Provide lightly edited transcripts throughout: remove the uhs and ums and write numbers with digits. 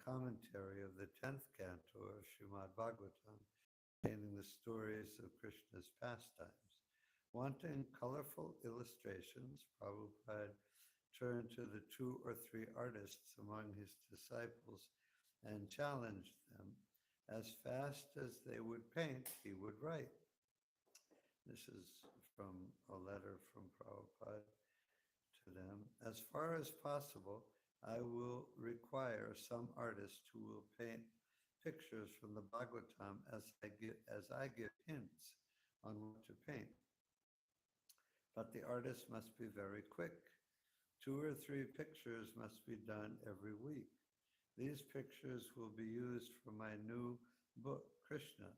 commentary of the 10th canto of Srimad Bhagavatam, containing the stories of Krishna's pastimes. Wanting colorful illustrations, Prabhupada turned to the 2 or 3 artists among his disciples and challenged them. As fast as they would paint, he would write. This is from a letter from Prabhupada to them. As far as possible, I will require some artist who will paint pictures from the Bhagavatam as I give hints on what to paint. But the artist must be very quick. 2 or 3 pictures must be done every week. These pictures will be used for my new book, Krishna,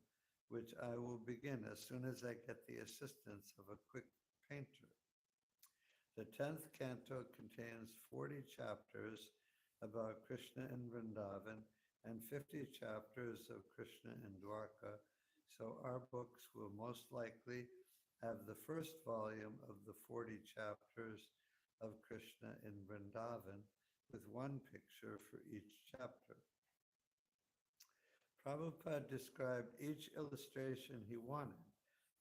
which I will begin as soon as I get the assistance of a quick painter. The 10th canto contains 40 chapters about Krishna in Vrindavan and 50 chapters of Krishna in Dwarka, so our books will most likely have the first volume of the 40 chapters of Krishna in Vrindavan with 1 picture for each chapter. Prabhupada described each illustration he wanted.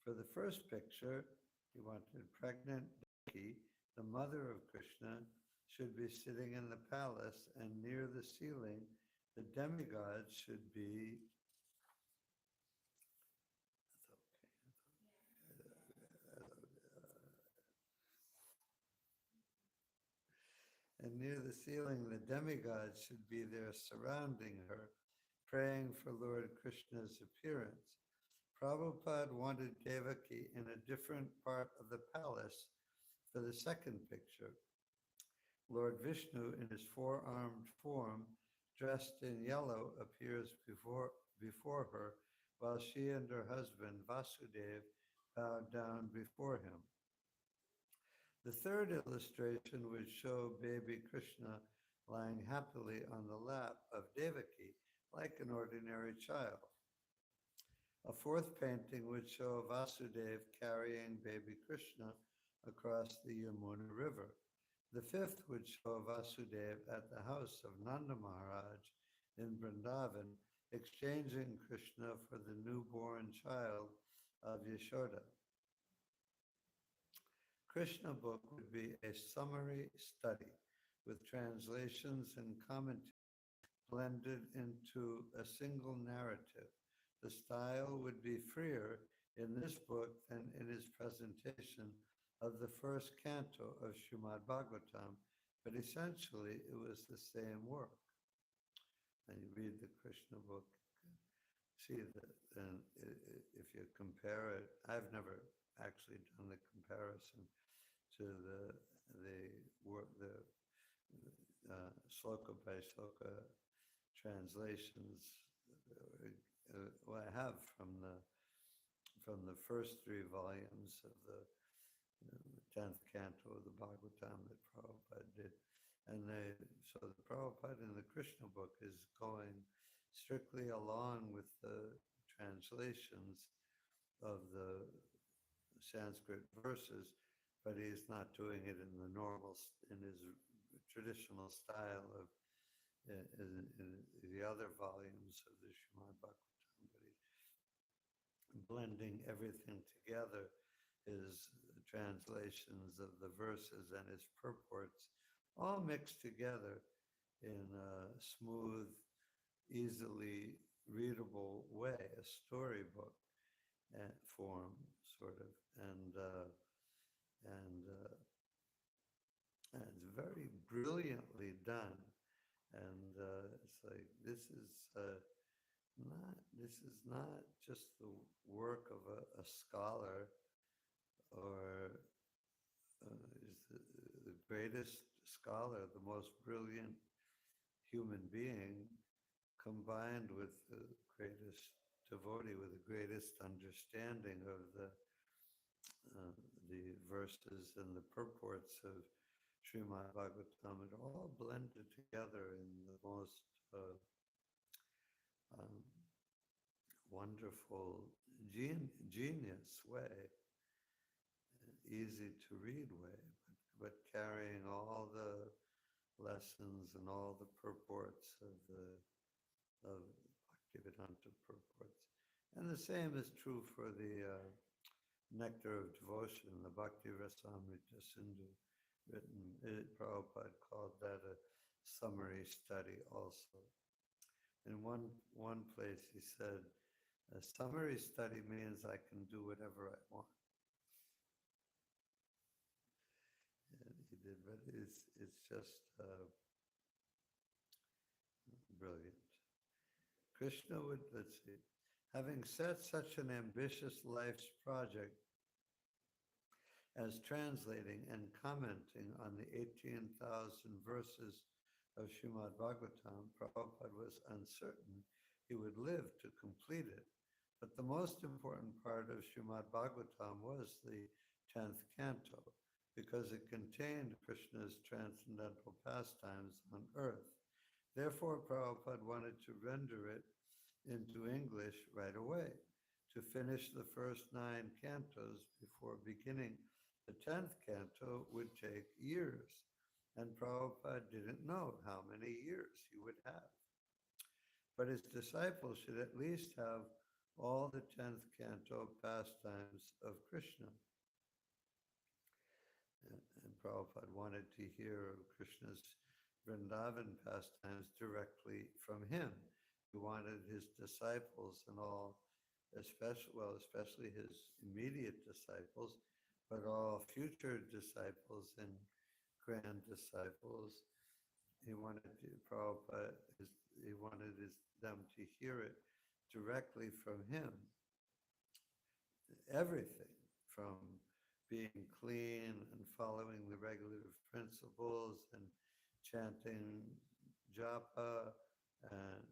For the first picture, he wanted pregnant Devaki, the mother of Krishna, should be sitting in the palace, and near the ceiling, the demigod should be and near the ceiling, the demigod should be there surrounding her, praying for Lord Krishna's appearance. Prabhupada wanted Devaki in a different part of the palace for the second picture. Lord Vishnu, in his 4-armed form, dressed in yellow, appears before her, while she and her husband, Vasudeva, bow down before him. The third illustration would show baby Krishna lying happily on the lap of Devaki, like an ordinary child. A fourth painting would show Vasudeva carrying baby Krishna across the Yamuna River. The fifth would show Vasudeva at the house of Nanda Maharaj in Vrindavan, exchanging Krishna for the newborn child of Yashoda. Krishna book would be a summary study with translations and commentary blended into a single narrative. The style would be freer in this book than in his presentation of the first canto of Srimad Bhagavatam, but essentially it was the same work. And you read the Krishna book, see that, and if you compare it, I've never actually done the comparison to the sloka by sloka translations. I have from the first 3 volumes of the 10th canto of the Bhagavatam that Prabhupada did. And so the Prabhupada in the Krishna book is going strictly along with the translations of the Sanskrit verses, but he's not doing it in his traditional style of in the other volumes of the Srimad Bhagavatam, but he's blending everything together, his translations of the verses and his purports, all mixed together in a smooth, easily readable way, a storybook form, sort of, and it's very brilliantly done. And it's like this is not just the work of a scholar or is the greatest scholar, the most brilliant human being, combined with the greatest devotee, with the greatest understanding of the verses and the purports of Srimad Bhagavatam, it all blended together in the most wonderful, genius way, easy to read way, but carrying all the lessons and all the purports of the of Bhaktivedanta purports. And the same is true for the Nectar of Devotion, the Bhakti Rasamrita Sindhu, Prabhupada called that a summary study also. In one place he said, a summary study means I can do whatever I want. And he did, but it's just brilliant. Krishna would, let's see, having set such an ambitious life's project as translating and commenting on the 18,000 verses of Srimad Bhagavatam, Prabhupada was uncertain he would live to complete it. But the most important part of Srimad Bhagavatam was the 10th canto, because it contained Krishna's transcendental pastimes on earth. Therefore, Prabhupada wanted to render it into English right away, to finish the first 9 cantos before beginning the 10th canto would take years, and Prabhupada didn't know how many years he would have. But his disciples should at least have all the 10th canto pastimes of Krishna. And Prabhupada wanted to hear of Krishna's Vrindavan pastimes directly from him. He wanted his disciples and all, especially his immediate disciples, but all future disciples and grand disciples, he wanted them to hear it directly from him. Everything from being clean and following the regulative principles and chanting japa and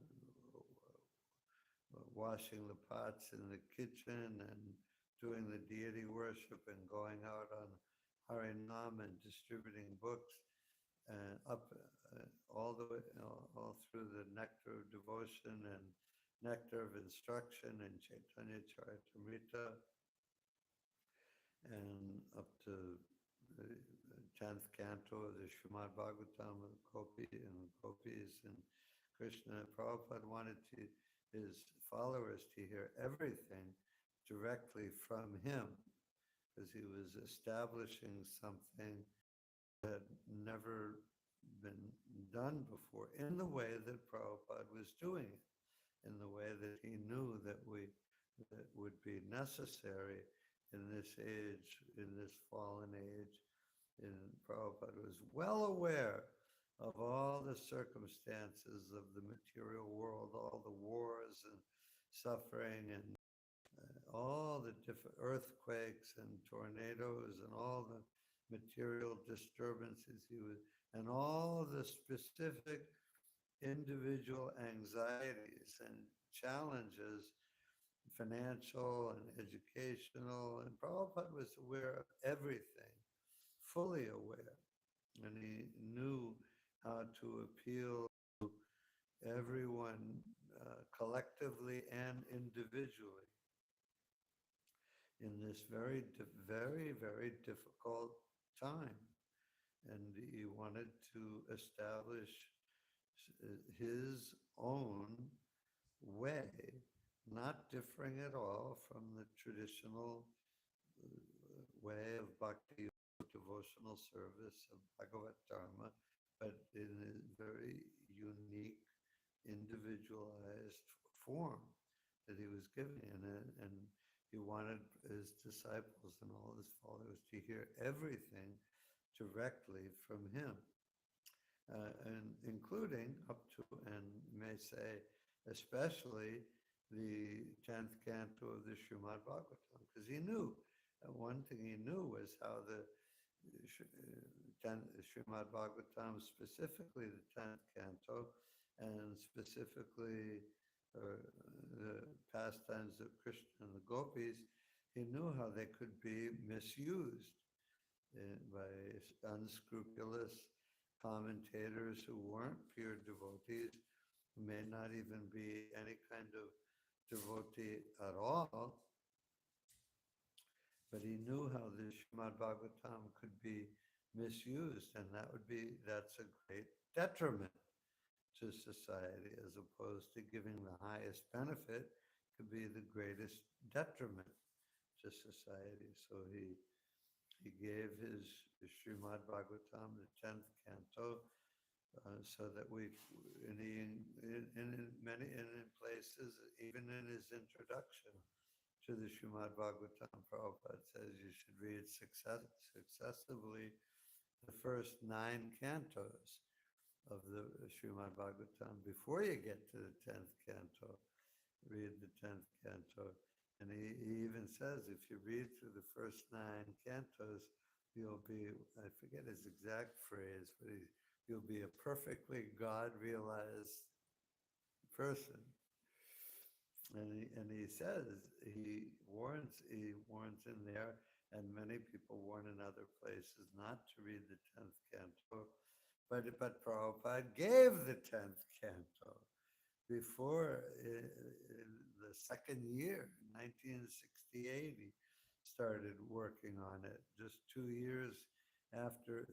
washing the pots in the kitchen and doing the deity worship and going out on Harinam and distributing books, and all through the nectar of devotion and nectar of instruction and Chaitanya Charitamrita, and up to the 10th canto of the Srimad Bhagavatam and Gopis and Krishna. Prabhupada wanted his followers to hear everything directly from him, because he was establishing something that had never been done before in the way that Prabhupada was doing it, in the way that he knew that would be necessary in this age, in this fallen age. And Prabhupada was well aware of all the circumstances of the material world, all the wars and suffering and all the different earthquakes and tornadoes and all the material disturbances and all the specific individual anxieties and challenges, financial and educational, and Prabhupada was aware of everything, fully aware, and he knew how to appeal to everyone collectively and individually in this very, very, very difficult time. And he wanted to establish his own way, not differing at all from the traditional way of bhakti devotional service of Bhagavad Dharma, but in a very unique, individualized form that he was giving. And he wanted his disciples and all his followers to hear everything directly from him, and including up to, and may say, especially the 10th canto of the Srimad Bhagavatam, because he knew, one thing he knew was how the Srimad Bhagavatam, specifically the 10th canto, and specifically the pastimes of Krishna and the Gopis, he knew how they could be misused by unscrupulous commentators who weren't pure devotees, who may not even be any kind of devotee at all. But he knew how the Srimad Bhagavatam could be misused, and that's a great detriment to society, as opposed to giving the highest benefit could be the greatest detriment to society. So he gave his Srimad Bhagavatam, the 10th canto, so that in many in places, even in his introduction to the Srimad Bhagavatam, Prabhupada says you should read successively the first 9 cantos of the Srimad Bhagavatam before you get to the 10th canto. Read the 10th canto. And he even says if you read through the first 9 cantos, you'll be, I forget his exact phrase, but you'll be a perfectly God-realized person. And he says, he warns in there, and many people warn in other places not to read the 10th canto, but Prabhupada gave the 10th canto before the second year, 1968, he started working on it, just 3 years after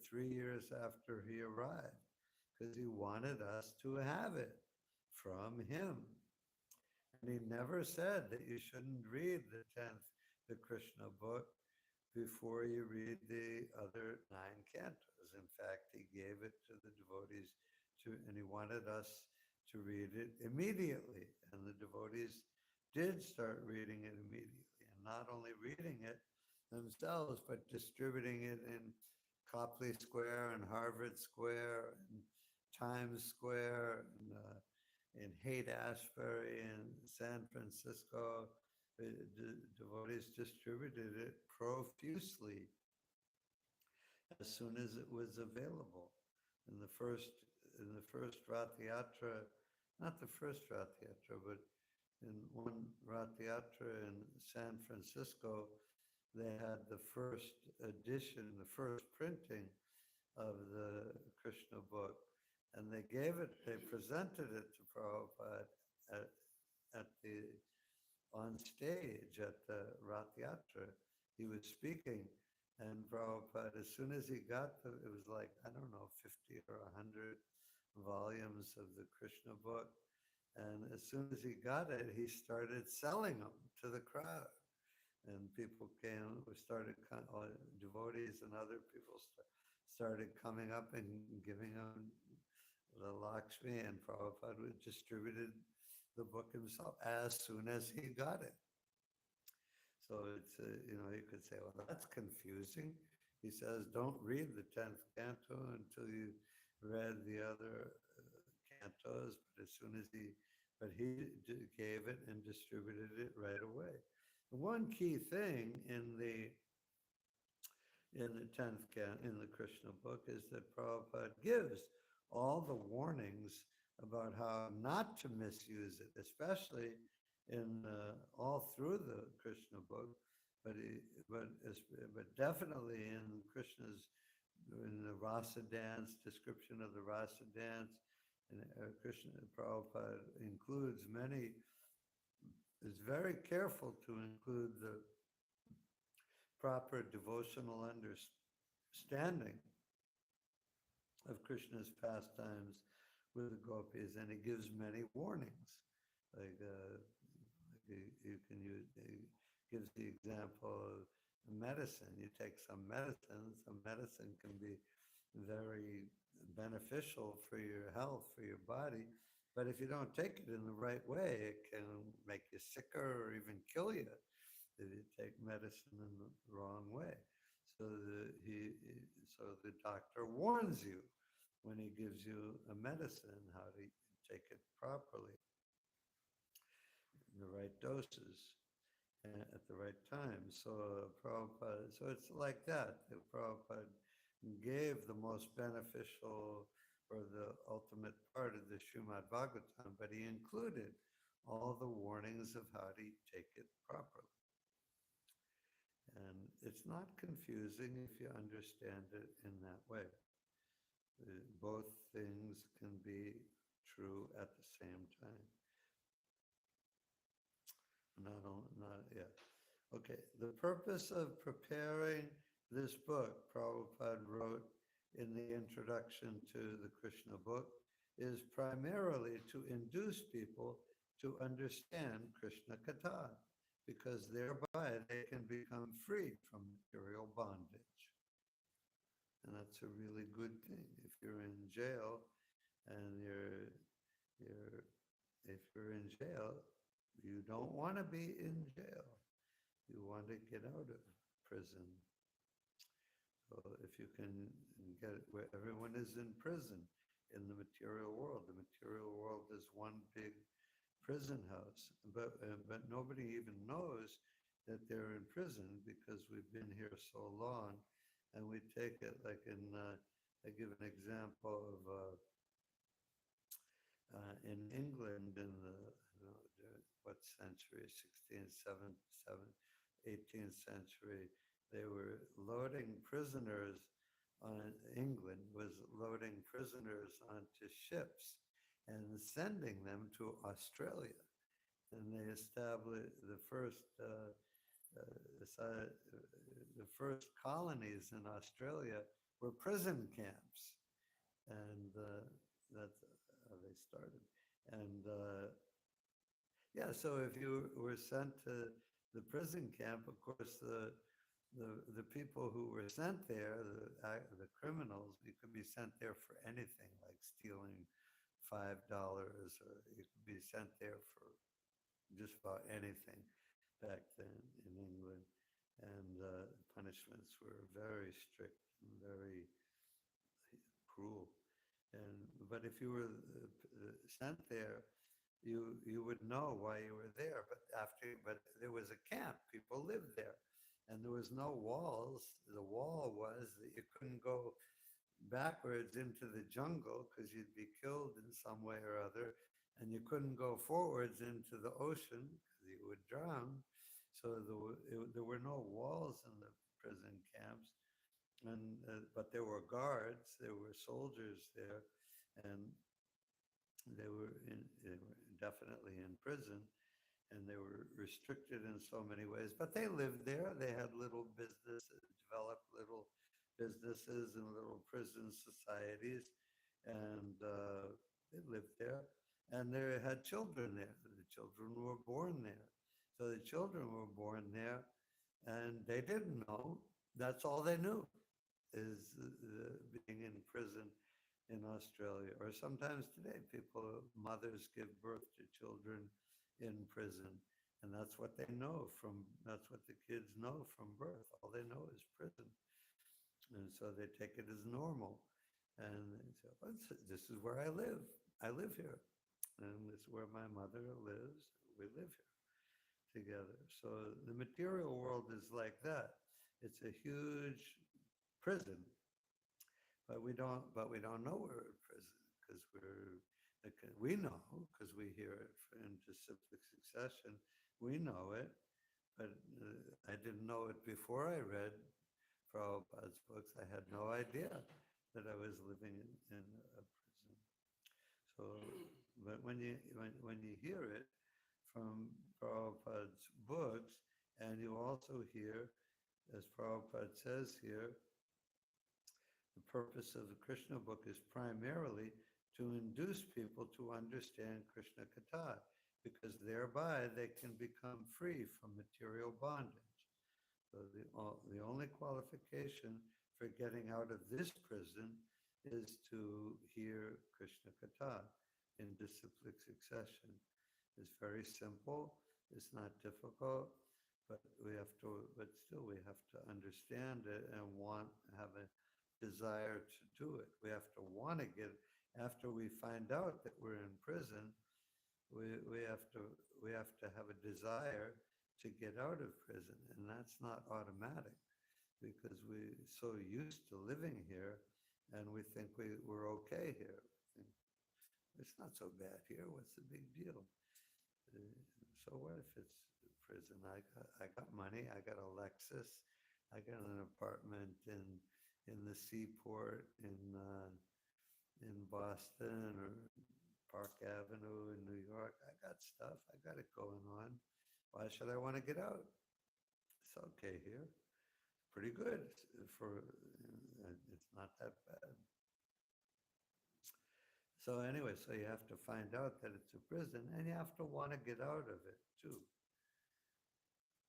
he arrived, because he wanted us to have it from him. And he never said that you shouldn't read the Krishna book, before you read the other 9 cantos. In fact, he gave it to the devotees and he wanted us to read it immediately. And the devotees did start reading it immediately. And not only reading it themselves, but distributing it in Copley Square and Harvard Square and Times Square and in Haight-Ashbury in San Francisco. The devotees distributed it profusely as soon as it was available. In the first Rath Yatra, not the first Rath Yatra, but in one Rath Yatra in San Francisco, they had the first edition, the first printing of the Krishna book. And they presented it to Prabhupada on stage at the Rath Yatra. He was speaking, and Prabhupada, as soon as he got it was like, I don't know, 50 or 100 volumes of the Krishna book. And as soon as he got it, he started selling them to the crowd. And people devotees and other people started coming up and giving them the Lakshmi, and Prabhupada distributed the book himself as soon as he got it. So it's, you could say, well, that's confusing. He says, don't read the 10th canto until you read the other cantos, but he gave it and distributed it right away. The one key thing in the 10th in the Krishna book is that Prabhupada gives all the warnings about how not to misuse it, especially all through the Krishna book, but definitely in the rasa dance, description of the rasa dance, and Krishna Prabhupada is very careful to include the proper devotional understanding of Krishna's pastimes with the gopis, and he gives many warnings. Like you can use, he gives the example of medicine. You take some medicine can be very beneficial for your health, for your body, but if you don't take it in the right way, it can make you sicker or even kill you if you take medicine in the wrong way. So the doctor warns you when he gives you a medicine how to take it properly, in the right doses, at the right time. So it's like that. Prabhupada gave the most beneficial or the ultimate part of the Srimad Bhagavatam, but he included all the warnings of how to take it properly. And it's not confusing if you understand it in that way. Both things can be true at the same time. Okay, the purpose of preparing this book, Prabhupada wrote in the introduction to the Krishna book, is primarily to induce people to understand Krishna Katha, because thereby they can become free from material bondage. And that's a really good thing. If you're in jail and you're if you're in jail, you don't want to be in jail. You want to get out of prison. So if you can get it where everyone is in prison in the material world, the material world is one big prison house, but nobody even knows that they're in prison because we've been here so long, and we take it like I give an example of in England in what century, 16th, 18th century, they were loading prisoners on, England was loading prisoners onto ships and sending them to Australia. And they established the first colonies in Australia were prison camps. And that's how they started. And yeah, so if you were sent to the prison camp, of course, the people who were sent there, the criminals, you could be sent there for anything, like stealing $5, or you could be sent there for just about anything back then in England. And punishments were very strict and very cruel. But if you were sent there, you would know why you were there. But there was a camp. People lived there, and there was no walls. The wall was that you couldn't go backwards into the jungle because you'd be killed in some way or other, and you couldn't go forwards into the ocean because you would drown. So there were no walls in the prison camps. And but there were guards, there were soldiers there, and they were definitely in prison, and they were restricted in so many ways. But they lived there. They had little businesses, developed little businesses and little prison societies, and they lived there. And they had children there. The children were born there. So the children were born there, and they didn't know. That's all they knew, is being in prison in Australia. Or sometimes today, mothers give birth to children in prison. And that's what they know that's what the kids know from birth. All they know is prison. And so they take it as normal. And they say, oh, this is where I live. I live here. And this is where my mother lives. We live here together. So the material world is like that. It's a huge prison, but we don't know we're in prison because we know, because we hear it in disciplic succession. We know it, but I didn't know it before I read Prabhupada's books. I had no idea that I was living in a prison. So, but when you hear it from Prabhupada's books, and you also hear, as Prabhupada says here, the purpose of the Krishna book is primarily to induce people to understand Krishna Katha, because thereby they can become free from material bondage. So the only qualification for getting out of this prison is to hear Krishna Katha in disciplic succession. It's very simple. It's not difficult, but still we have to understand it and have a desire to do it. We have to want to after we find out that we're in prison, we have to have a desire to get out of prison. And that's not automatic, because we're so used to living here, and we think we're okay here. It's not so bad here. What's the big deal? So what if it's prison? I got money. I got a Lexus. I got an apartment in the seaport in Boston, or Park Avenue in New York. I got stuff. I got it going on. Why should I want to get out? It's okay here. Pretty good. It's not that bad. So anyway, so you have to find out that it's a prison, and you have to want to get out of it too.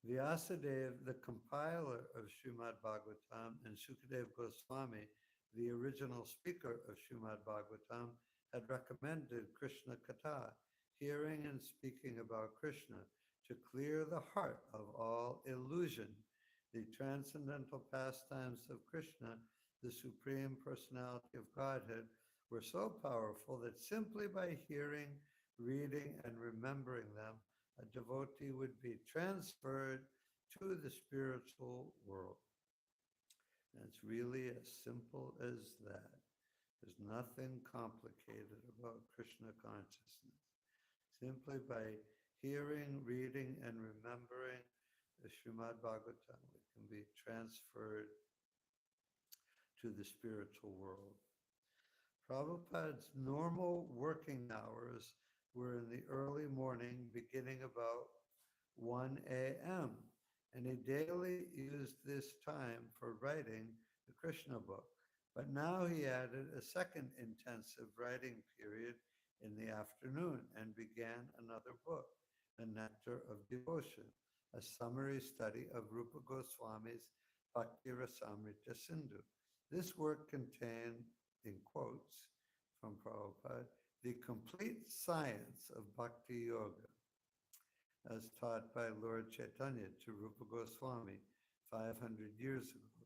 Vyasadeva, the compiler of Srimad Bhagavatam, and Shukadev Goswami, the original speaker of Srimad Bhagavatam, had recommended Krishna Katha, hearing and speaking about Krishna, to clear the heart of all illusion. The transcendental pastimes of Krishna, the Supreme Personality of Godhead, were so powerful that simply by hearing, reading, and remembering them, a devotee would be transferred to the spiritual world. And it's really as simple as that. There's nothing complicated about Krishna consciousness. Simply by hearing, reading, and remembering the Srimad Bhagavatam, we can be transferred to the spiritual world. Prabhupada's normal working hours were in the early morning, beginning about 1 a.m., and he daily used this time for writing the Krishna book. But now he added a second intensive writing period in the afternoon and began another book, The Nectar of Devotion, a summary study of Rupa Goswami's Bhakti Rasamrita Sindhu. This work contained, in quotes from Prabhupada, the complete science of Bhakti Yoga, as taught by Lord Chaitanya to Rupa Goswami 500 years ago.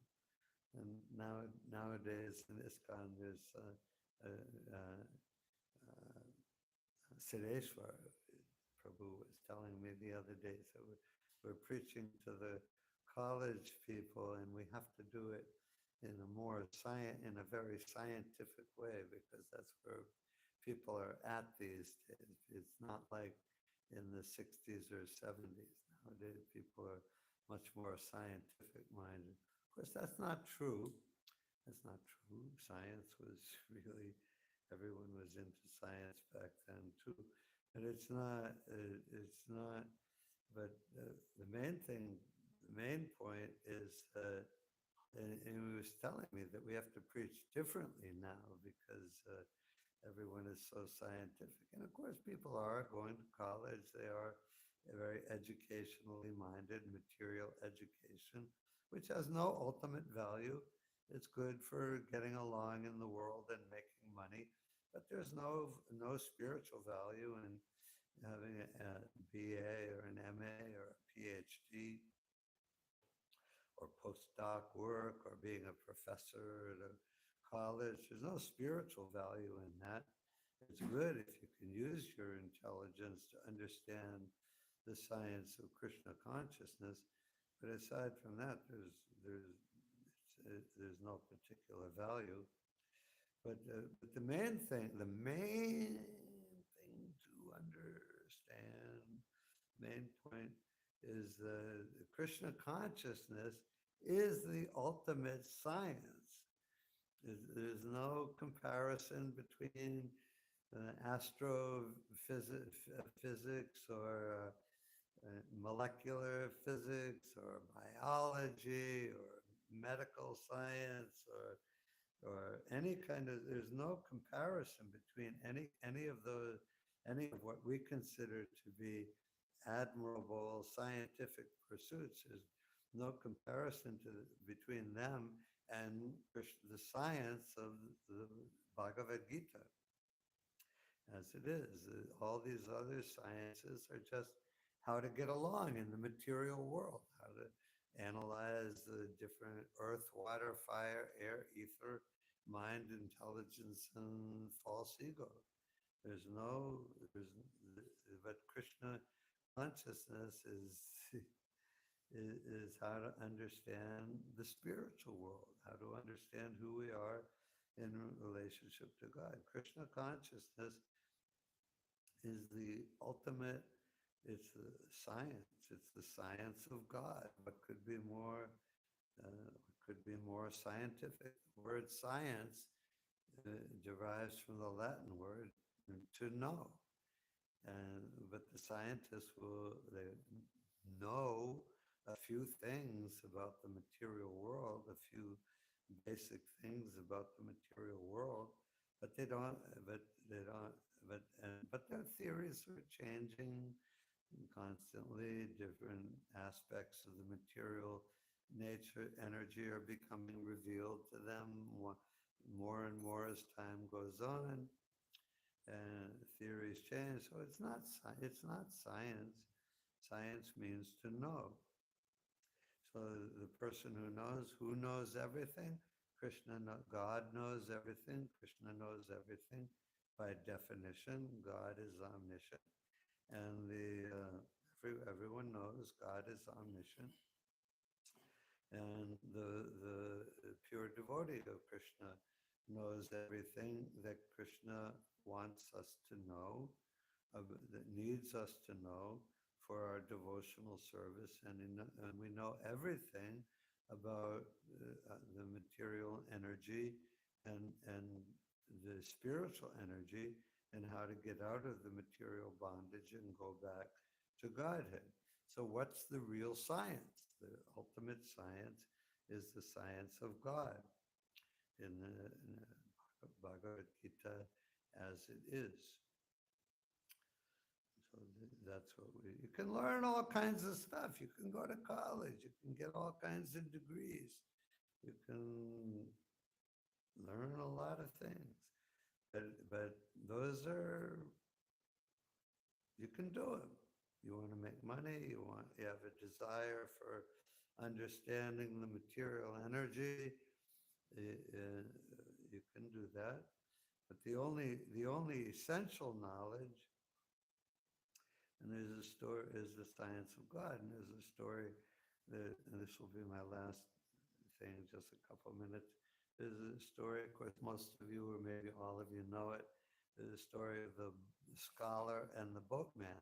And nowadays in ISKCON, there's Siddheshwar. Prabhu was telling me the other day, so we're preaching to the college people, and we have to do it in a very scientific way, because that's where people are at these days. It's not like in the 60s or 70s. Nowadays, people are much more scientific minded. Of course, that's not true. That's not true. Science was really, everyone was into science back then too. But it's not, but the main point is that, and he was telling me that we have to preach differently now, because everyone is so scientific. And of course, people are going to college. They are very educationally minded, material education, which has no ultimate value. It's good for getting along in the world and making money, but there's no spiritual value in having a BA or an MA or a PhD or postdoc work or being a professor at a college. There's no spiritual value in that. It's good if you can use your intelligence to understand the science of Krishna consciousness, but aside from that, there's no particular value. But the main thing to understand, main point, is the Krishna consciousness is the ultimate science. There's no comparison between astrophysics or molecular physics or biology or medical science or any kind of, there's no comparison between any of what we consider to be admirable scientific pursuits. There's no comparison between them and the science of the Bhagavad Gita. As it is, all these other sciences are just how to get along in the material world, how to analyze the different earth, water, fire, air, ether, mind, intelligence, and false ego. But Krishna consciousness is how to understand the spiritual world, how to understand who we are in relationship to God. Krishna consciousness is the ultimate, it's the science. It's the science of God. What could be more scientific? The word science derives from the Latin word to know. But the scientists they know a few things about the material world, a few basic things about the material world, but they don't. But they don't, but their theories are changing constantly. Different aspects of the material nature, energy are becoming revealed to them more and more as time goes on, and theories change. So it's not science. Science means to know. So the person who knows everything, God knows everything. Krishna knows everything. By definition, God is omniscient, and everyone knows God is omniscient. And the pure devotee of Krishna knows everything that Krishna wants us to know, that needs us to know for our devotional service, and we know everything about the material energy and the spiritual energy, and how to get out of the material bondage and go back to Godhead. So what's the real science? The ultimate science is the science of God in the Bhagavad Gita as it is. So that's what you can learn all kinds of stuff. You can go to college. You can get all kinds of degrees. You can learn a lot of things. But those are, you can do it. You want to make money. You have a desire for understanding the material energy. You can do that. But the only essential knowledge, and there's a story, is the science of God. And there's a story that, and this will be my last thing, just a couple minutes. There's a story, of course, most of you, or maybe all of you know it. There's a story of the scholar and the boatman.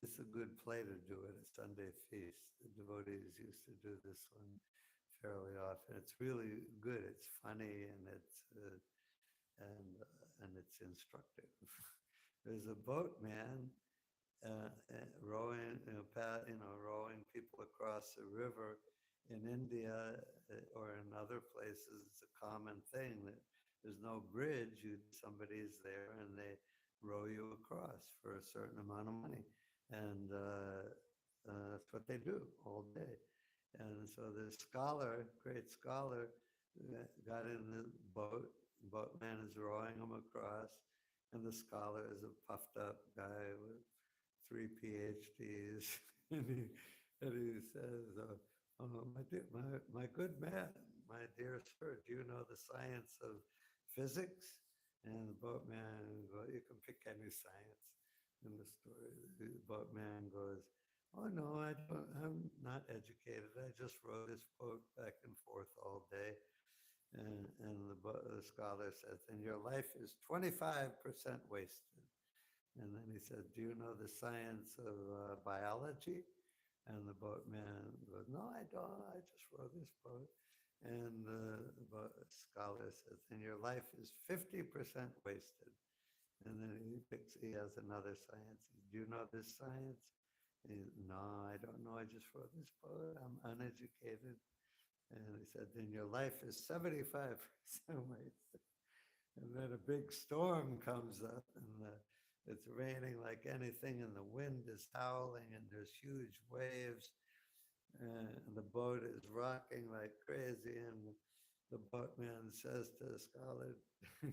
It's a good play to do at a Sunday feast. The devotees used to do this one fairly often. It's really good. It's funny, and it's instructive. There's a boatman rowing people across a river in India or in other places. It's a common thing that there's no bridge. Somebody's there and they row you across for a certain amount of money, and that's what they do all day. And so the great scholar, got in the boat. The boatman is rowing him across, and the scholar is a puffed up guy with 3 PhDs, and he says, my good man, my dear sir, do you know the science of physics? And the boatman goes, you can pick any science in the story. The boatman goes, oh no, I don't. I'm not educated. I just row this boat back and forth all day. And the scholar says, and your life is 25% wasted. And then he said, do you know the science of biology? And the boatman goes, no, I don't. I just row this boat. And the scholar says, and your life is 50% wasted. And then he has another science. Do you know this science? No, I don't know. I just wrote this book. I'm uneducated. And he said, then your life is 75% wasted. And then a big storm comes up, and it's raining like anything, and the wind is howling, and there's huge waves, and the boat is rocking like crazy. And the boatman says to the scholar, do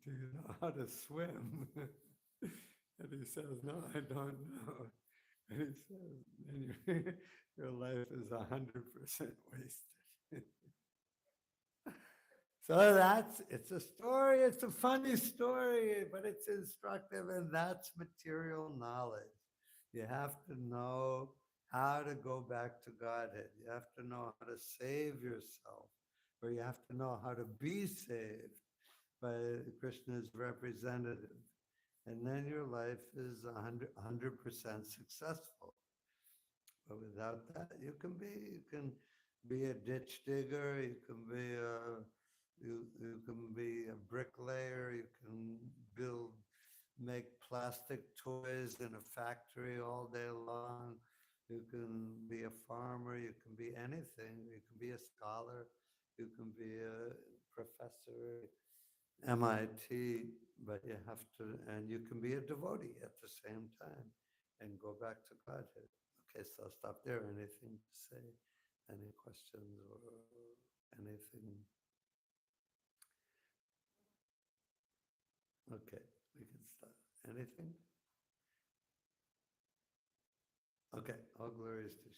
you know how to swim? And he says, no, I don't know. And he says, then your life is 100% wasted. So it's a story, it's a funny story, but it's instructive, and that's material knowledge. You have to know how to go back to Godhead. You have to know how to save yourself, or you have to know how to be saved by Krishna's representative. And then your life is 100% successful. But without that, you can be a ditch digger. You can be a bricklayer. You can make plastic toys in a factory all day long. You can be a farmer. You can be anything. You can be a scholar. You can be a professor. MIT, but you have to, and you can be a devotee at the same time and go back to Godhead. Okay, so I'll stop there. Anything to say? Any questions or anything? Okay, we can start. Anything? Okay, all glories to